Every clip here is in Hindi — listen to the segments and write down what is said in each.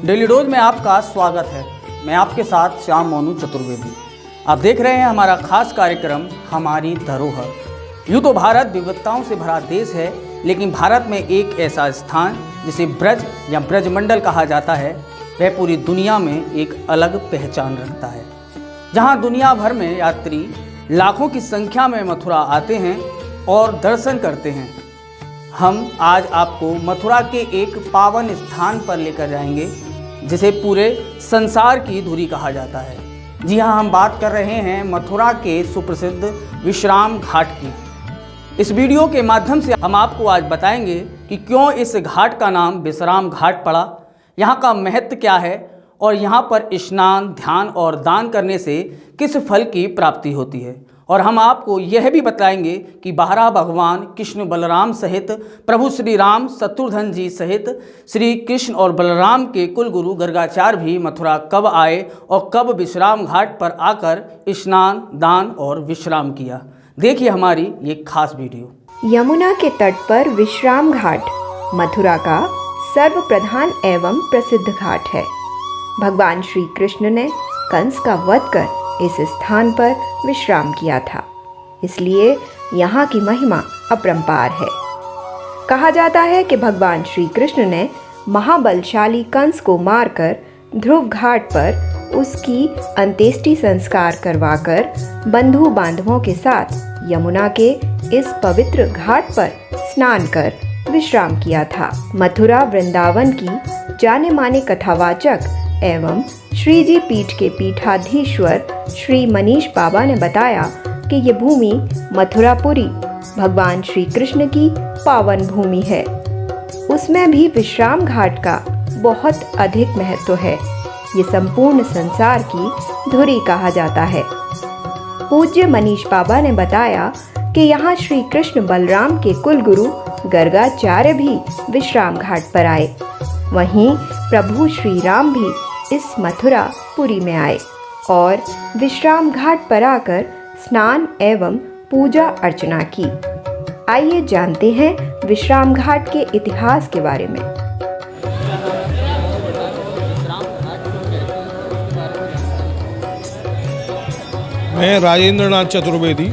डेली डोज में आपका स्वागत है। मैं आपके साथ श्याम मोनू चतुर्वेदी। आप देख रहे हैं हमारा खास कार्यक्रम हमारी धरोहर। यूँ तो भारत विविधताओं से भरा देश है, लेकिन भारत में एक ऐसा स्थान जिसे ब्रज या ब्रजमंडल कहा जाता है, वह पूरी दुनिया में एक अलग पहचान रखता है। जहाँ दुनिया भर में यात्री लाखों की संख्या में मथुरा आते हैं और दर्शन करते हैं। हम आज आपको मथुरा के एक पावन स्थान पर लेकर जाएंगे जिसे पूरे संसार की धुरी कहा जाता है। जी हाँ, हम बात कर रहे हैं मथुरा के सुप्रसिद्ध विश्राम घाट की। इस वीडियो के माध्यम से हम आपको आज बताएंगे कि क्यों इस घाट का नाम विश्राम घाट पड़ा, यहाँ का महत्व क्या है और यहाँ पर स्नान, ध्यान और दान करने से किस फल की प्राप्ति होती है। और हम आपको यह भी बताएंगे कि 12 भगवान कृष्ण बलराम सहित प्रभु श्री राम शत्रुघ्न जी सहित श्री कृष्ण और बलराम के कुलगुरु गर्गाचार्य भी मथुरा कब आए और कब विश्राम घाट पर आकर स्नान, दान और विश्राम किया। देखिए हमारी ये खास वीडियो। यमुना के तट पर विश्राम घाट मथुरा का सर्वप्रधान एवं प्रसिद्ध घाट है। भगवान श्री कृष्ण ने कंस का वध कर इस स्थान पर विश्राम किया था, इसलिए यहाँ की महिमा अपरंपार है। कहा जाता है कि भगवान श्री कृष्ण ने महाबलशाली कंस को मारकर ध्रुव घाट पर उसकी अंत्येष्टि संस्कार करवाकर बंधु बांधवों के साथ यमुना के इस पवित्र घाट पर स्नान कर विश्राम किया था। मथुरा वृंदावन की जाने माने कथावाचक एवं श्री जी पीठ के पीठाधीश्वर श्री मनीष बाबा ने बताया कि ये भूमि मथुरापुरी भगवान श्री कृष्ण की पावन भूमि है। उसमें भी विश्राम घाट का बहुत अधिक महत्व है। ये संपूर्ण संसार की धुरी कहा जाता है। पूज्य मनीष बाबा ने बताया कि यहाँ श्री कृष्ण बलराम के कुलगुरु गर्गाचार्य भी विश्राम घाट पर आए। वहीं प्रभु श्री राम भी इस मथुरा पुरी में आए और विश्राम घाट पर आकर स्नान एवं पूजा अर्चना की। आइए जानते हैं विश्राम घाट के इतिहास के बारे में। मैं राजेंद्र नाथ चतुर्वेदी,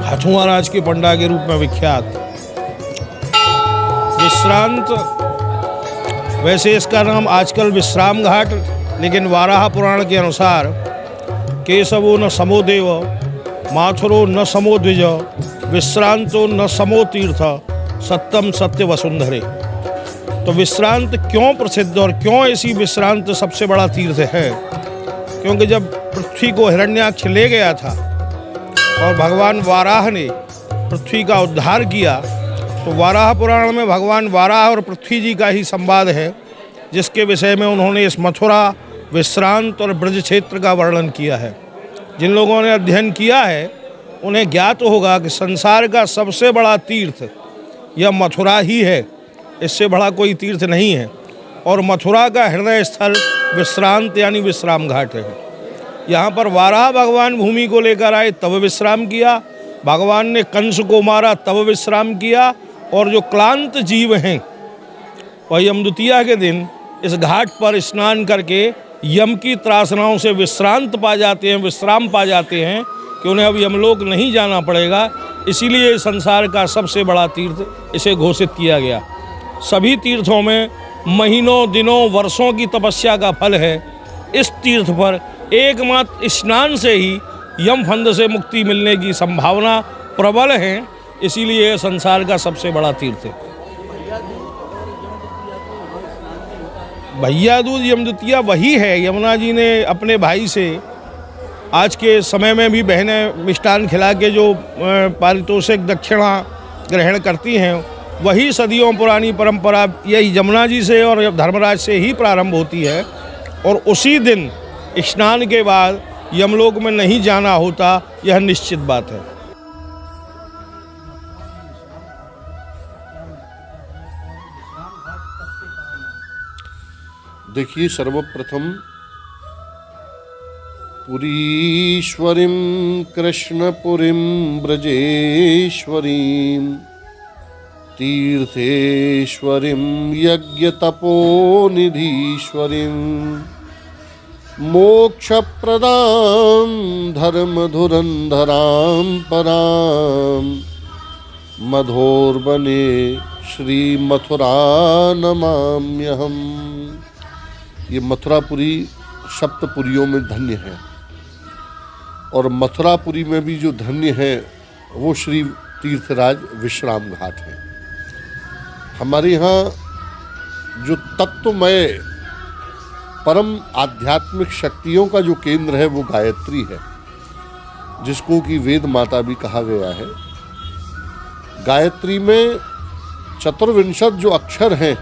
हथुआ राज के पंडा के रूप में विख्यात। विश्रांत, वैसे इसका नाम आजकल विश्राम घाट, लेकिन वाराह पुराण के अनुसार केशवो न समो देव, माथुरो न समो द्विज, विश्रांतो न समो तीर्थ, सत्यम सत्य वसुंधरे। तो विश्रांत क्यों प्रसिद्ध और क्यों ऐसी विश्रांत सबसे बड़ा तीर्थ है? क्योंकि जब पृथ्वी को हिरण्याक्ष ले गया था और भगवान वाराह ने पृथ्वी का उद्धार किया, तो वाराह पुराण में भगवान वाराह और पृथ्वी जी का ही संवाद है, जिसके विषय में उन्होंने इस मथुरा, विश्रांत और ब्रज क्षेत्र का वर्णन किया है। जिन लोगों ने अध्ययन किया है उन्हें ज्ञात होगा कि संसार का सबसे बड़ा तीर्थ यह मथुरा ही है, इससे बड़ा कोई तीर्थ नहीं है। और मथुरा का हृदय स्थल विश्रांत यानी विश्राम घाट है। यहाँ पर वाराह भगवान भूमि को लेकर आए तब विश्राम किया, भगवान ने कंस को मारा तब विश्राम किया, और जो क्लांत जीव हैं वह यमद्वितीया के दिन इस घाट पर स्नान करके यम की त्रासनाओं से विश्रांत पा जाते हैं, विश्राम पा जाते हैं कि उन्हें अब यमलोक नहीं जाना पड़ेगा। इसीलिए संसार का सबसे बड़ा तीर्थ इसे घोषित किया गया। सभी तीर्थों में महीनों, दिनों, वर्षों की तपस्या का फल है। इस तीर्थ पर एकमात्र स्नान से ही यम फंद से मुक्ति मिलने की संभावना प्रबल है, इसीलिए यह संसार का सबसे बड़ा तीर्थ है। भैया दूज यमद्वितीया वही है। यमुना जी ने अपने भाई से, आज के समय में भी बहनें मिष्ठान खिला के जो पारितोषिक दक्षिणा ग्रहण करती हैं, वही सदियों पुरानी परंपरा यही यमुना जी से और धर्मराज से ही प्रारंभ होती है। और उसी दिन स्नान के बाद यमलोक में नहीं जाना होता, यह निश्चित बात है। देखिए, सर्वप्रथम पुरीश्वरीं कृष्णपुरीं ब्रजेश्वरीं तीर्थेश्वरीं यज्ञतपोनिधीश्वरीं मोक्षप्रदां धर्मधुरन्धरां परां मधोर्वने श्रीमथुरा नमाम्यहम्। ये मथुरापुरी सप्तपुरियों में धन्य है, और मथुरापुरी में भी जो धन्य है वो श्री तीर्थराज विश्राम घाट है। हमारे यहाँ जो तत्वमय परम आध्यात्मिक शक्तियों का जो केंद्र है वो गायत्री है, जिसको कि वेद माता भी कहा गया है। गायत्री में चतुर्विंशत जो अक्षर हैं,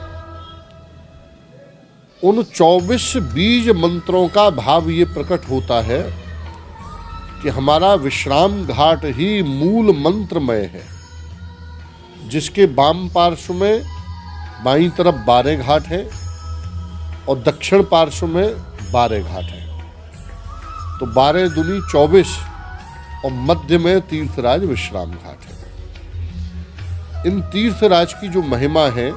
उन 24 बीज मंत्रों का भाव ये प्रकट होता है कि हमारा विश्राम घाट ही मूल मंत्रमय है, जिसके वाम पार्श्व में बाईं तरफ 12 घाट है और दक्षिण पार्श्व में 12 घाट है। तो 12 दूनी 24 और मध्य में तीर्थराज विश्राम घाट है। इन तीर्थराज की जो महिमा है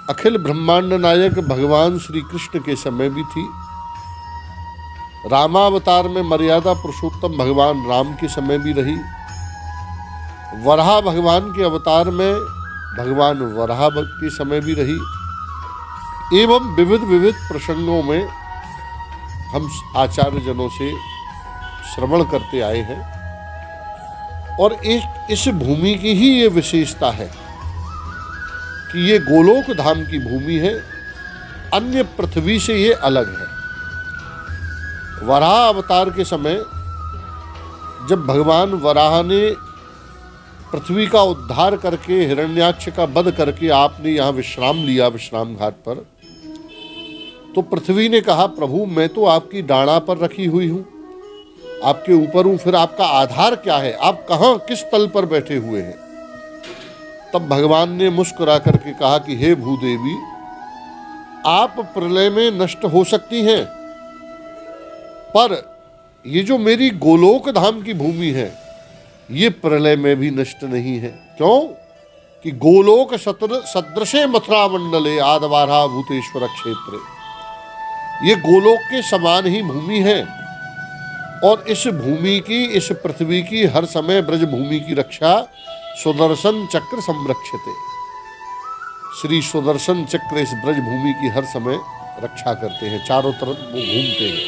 अखिल ब्रह्मांड नायक भगवान श्री कृष्ण के समय भी थी, रामावतार में मर्यादा पुरुषोत्तम भगवान राम के समय भी रही, वराह भगवान के अवतार में भगवान वराह के समय भी रही, एवं विविध विविध प्रसंगों में हम आचार्य जनों से श्रवण करते आए हैं। और एक इस भूमि की ही ये विशेषता है कि ये गोलोक धाम की भूमि है, अन्य पृथ्वी से ये अलग है। वराह अवतार के समय जब भगवान वराह ने पृथ्वी का उद्धार करके हिरण्याक्ष का वध करके आपने यहाँ विश्राम लिया विश्राम घाट पर, तो पृथ्वी ने कहा प्रभु मैं तो आपकी डाढ़ा पर रखी हुई हूँ, आपके ऊपर हूँ, फिर आपका आधार क्या है, आप कहाँ किस तल पर बैठे हुए हैं। तब भगवान ने मुस्कुरा करके कहा कि हे भूदेवी, आप प्रलय में नष्ट हो सकती हैं, पर ये जो मेरी गोलोक धाम की भूमि है ये प्रलय में भी नष्ट नहीं है। क्यों कि गोलोक सदृशे मथुरा मंडले आदवारा भूतेश्वर क्षेत्र, ये गोलोक के समान ही भूमि है। और इस भूमि की, इस पृथ्वी की हर समय ब्रज भूमि की रक्षा सुदर्शन चक्र संरक्षते, श्री सुदर्शन चक्र इस ब्रज भूमि की हर समय रक्षा करते हैं, चारों तरफ वो घूमते हैं।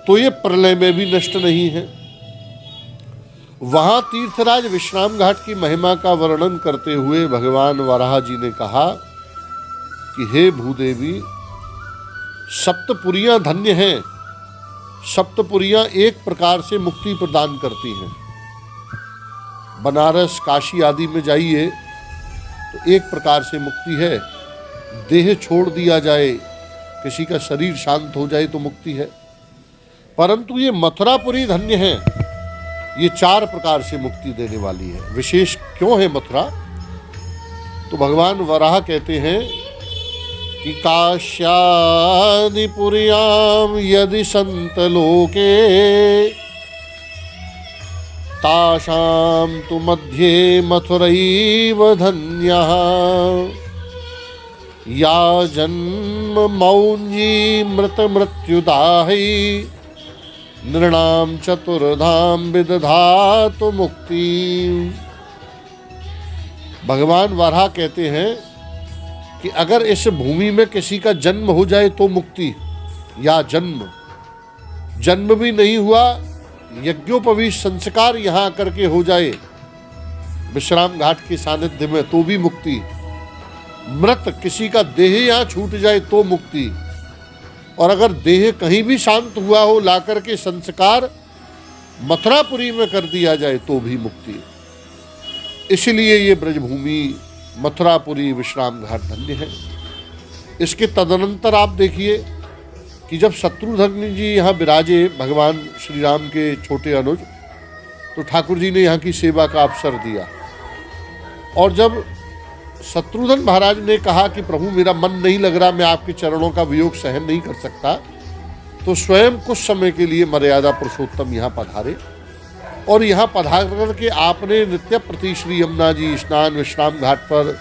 तो ये प्रलय में भी नष्ट नहीं है। वहां तीर्थराज विश्राम घाट की महिमा का वर्णन करते हुए भगवान वराह जी ने कहा कि हे भूदेवी, सप्तपुरियां धन्य हैं। सप्तपुरियां एक प्रकार से मुक्ति प्रदान करती हैं। बनारस काशी आदि में जाइए तो एक प्रकार से मुक्ति है, देह छोड़ दिया जाए, किसी का शरीर शांत हो जाए तो मुक्ति है। परंतु ये मथुरापुरी धन्य है, ये 4 प्रकार से मुक्ति देने वाली है। विशेष क्यों है मथुरा? तो भगवान वराह कहते हैं कि काश्यादिपुर्यां यदि संत लोके तासां तु मध्ये मथुरैव धन्यः या जन्म मौञ्जी मृत मृत्युदाहि नृणां चतुर्धाम विदधातु मुक्ति। भगवान वराह कहते हैं कि अगर इस भूमि में किसी का जन्म हो जाए तो मुक्ति, या जन्म भी नहीं हुआ, यज्ञोपवीत संस्कार यहाँ करके हो जाए विश्राम घाट के सानिध्य में तो भी मुक्ति, मृत किसी का देह यहाँ छूट जाए तो मुक्ति, और अगर देह कहीं भी शांत हुआ हो ला करके संस्कार मथुरापुरी में कर दिया जाए तो भी मुक्ति। इसलिए ये ब्रजभूमि मथुरापुरी विश्राम घाट धन्य है। इसके तदनंतर आप देखिए कि जब शत्रुघ्न जी यहाँ विराजे, भगवान श्री राम के छोटे अनुज, तो ठाकुर जी ने यहाँ की सेवा का अवसर दिया। और जब शत्रुघ्न महाराज ने कहा कि प्रभु मेरा मन नहीं लग रहा, मैं आपके चरणों का वियोग सहन नहीं कर सकता, तो स्वयं कुछ समय के लिए मर्यादा पुरुषोत्तम यहाँ पधारे और यहाँ पधार करके आपने नित्य प्रति श्री यमुना जी स्नान विश्राम घाट पर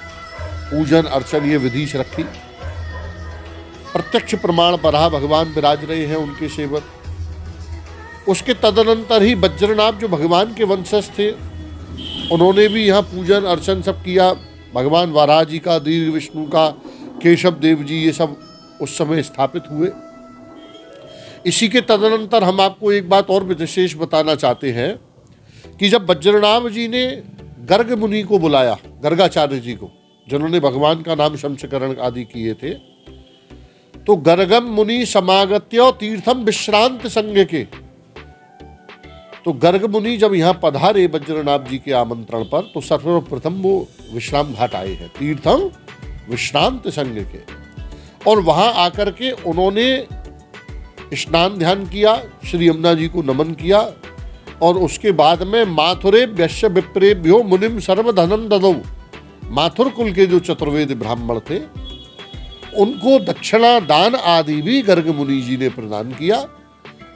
पूजन अर्चन ये विधि से रखी। प्रत्यक्ष प्रमाण बराह भगवान विराज रहे हैं उनके सेवक। उसके तदनंतर ही वज्रनाभ जो भगवान के वंशज थे उन्होंने भी यहाँ पूजन अर्चन सब किया। भगवान वाराह जी का, दीर्घ विष्णु का, केशव देव जी ये सब उस समय स्थापित हुए। इसी के तदनंतर हम आपको एक बात और विशेष बताना चाहते हैं कि जब वज्रनाभ जी ने गर्ग मुनि को बुलाया, गर्गाचार्य जी को, जिन्होंने भगवान का नाम शमशकरण आदि किए थे, तो गर्गम मुनि समागत्य तीर्थम विश्रांत संग के, तो गर्ग मुनि जब यहाँ पधारे वज्रनाभ जी के आमंत्रण पर, तो सर्वप्रथम वो विश्राम घाट आए हैं, तीर्थम विश्रांत संग के। और वहां आकर के उन्होंने स्नान ध्यान किया, श्री यमुना जी को नमन किया, और उसके बाद में माथुरे व्यश्य विप्रेभ्यो मुनिम सर्वधनम ददौ, माथुर कुल के जो चतुर्वेद ब्राह्मण थे उनको दक्षिणा दान आदि भी गर्ग मुनि जी ने प्रदान किया।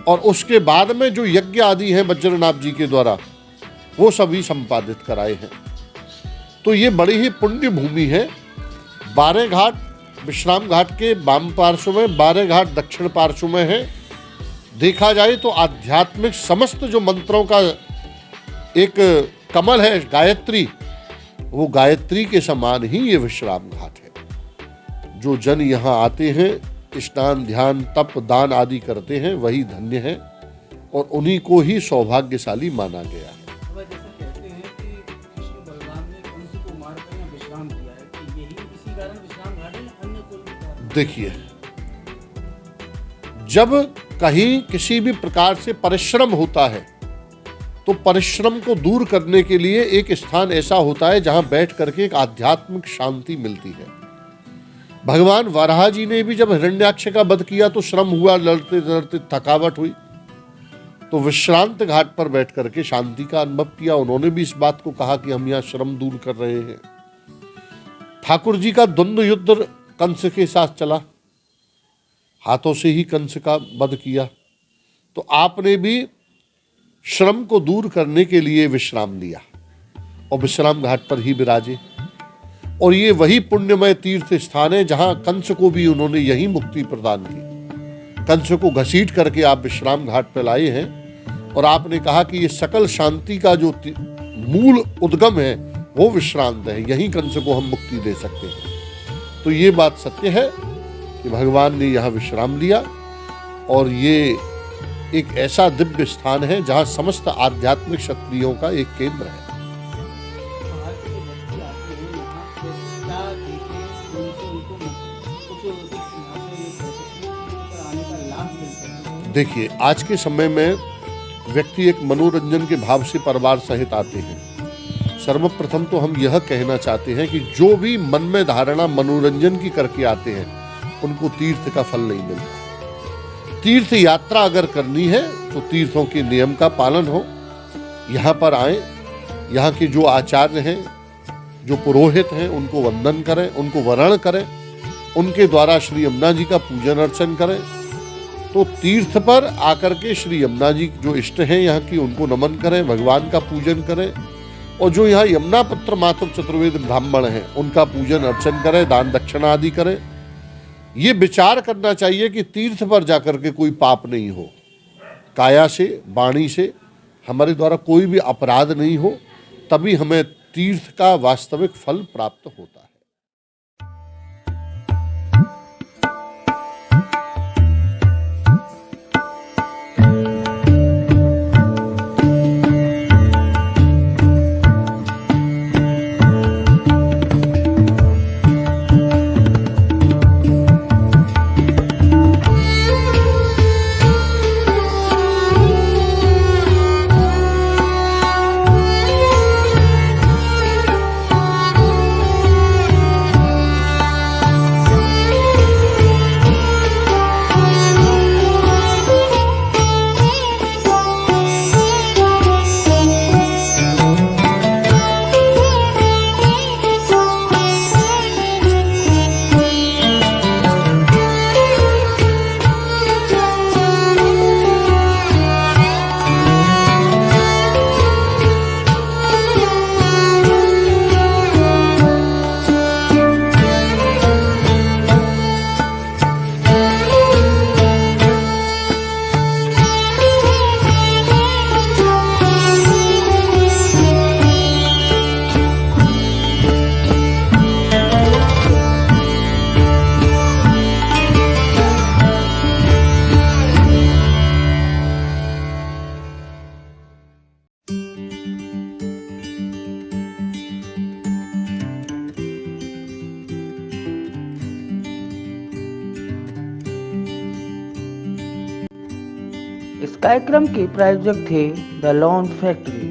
और उसके बाद में जो यज्ञ आदि हैं वज्रनाभ जी के द्वारा वो सभी संपादित कराए हैं। तो ये बड़ी ही पुण्य भूमि है। 12 घाट विश्राम घाट के वाम पार्श्व में, 12 घाट दक्षिण पार्श्व में है। देखा जाए तो आध्यात्मिक समस्त जो मंत्रों का एक कमल है गायत्री, वो गायत्री के समान ही ये विश्राम घाट है। जो जन यहाँ आते हैं, स्नान ध्यान तप दान आदि करते हैं, वही धन्य है और उन्हीं को ही सौभाग्यशाली माना गया है। जैसे कहते हैं कि कृष्ण बलराम ने कंस को मारकर यहाँ विश्राम किया है, कि यही इसी कारण विश्राम घाट है, अन्य कोई भी कारण? देखिए, जब कहीं किसी भी प्रकार से परिश्रम होता है तो परिश्रम को दूर करने के लिए एक स्थान ऐसा होता है जहां बैठ करके एक आध्यात्मिक शांति मिलती है। भगवान वाराह जी ने भी जब हिरण्याक्ष का वध किया तो श्रम हुआ, लड़ते लड़ते थकावट हुई, तो विश्रांत घाट पर बैठ करके शांति का अनुभव किया। उन्होंने भी इस बात को कहा कि हम यहाँ श्रम दूर कर रहे हैं। ठाकुर जी का द्वंद्व युद्ध कंस के साथ चला, हाथों से ही कंस का वध किया, तो आपने भी श्रम को दूर करने के लिए विश्राम लिया और विश्राम घाट पर ही विराजे। और ये वही पुण्यमय तीर्थ स्थान है जहां कंस को भी उन्होंने यही मुक्ति प्रदान की। कंस को घसीट करके आप विश्राम घाट पर लाए हैं और आपने कहा कि ये सकल शांति का जो मूल उद्गम है वो विश्रांत है, यहीं कंस को हम मुक्ति दे सकते हैं। तो ये बात सत्य है कि भगवान ने यहाँ विश्राम लिया और ये एक ऐसा दिव्य स्थान है जहाँ समस्त आध्यात्मिक क्षत्रियों का एक केंद्र है। देखिए, आज के समय में व्यक्ति एक मनोरंजन के भाव से परिवार सहित आते हैं। सर्वप्रथम तो हम यह कहना चाहते हैं कि जो भी मन में धारणा मनोरंजन की करके आते हैं उनको तीर्थ का फल नहीं मिलता। तीर्थ यात्रा अगर करनी है तो तीर्थों के नियम का पालन हो, यहाँ पर आए, यहाँ के जो आचार्य हैं, जो पुरोहित हैं, उनको वंदन करें, उनको वरण करें, उनके द्वारा श्री यमुना जी का पूजन अर्चन करें। तो तीर्थ पर आकर के श्री यमुना जी जो इष्ट हैं यहाँ की, उनको नमन करें, भगवान का पूजन करें, और जो यहाँ यमुना पुत्र मातुर चतुर्वेद ब्राह्मण हैं उनका पूजन अर्चन करें, दान दक्षिणा आदि करें। ये विचार करना चाहिए कि तीर्थ पर जाकर के कोई पाप नहीं हो, काया से वाणी से हमारे द्वारा कोई भी अपराध नहीं हो, तभी हमें तीर्थ का वास्तविक फल प्राप्त होता है। इस कार्यक्रम के प्रायोजक थे द लॉन फैक्ट्री।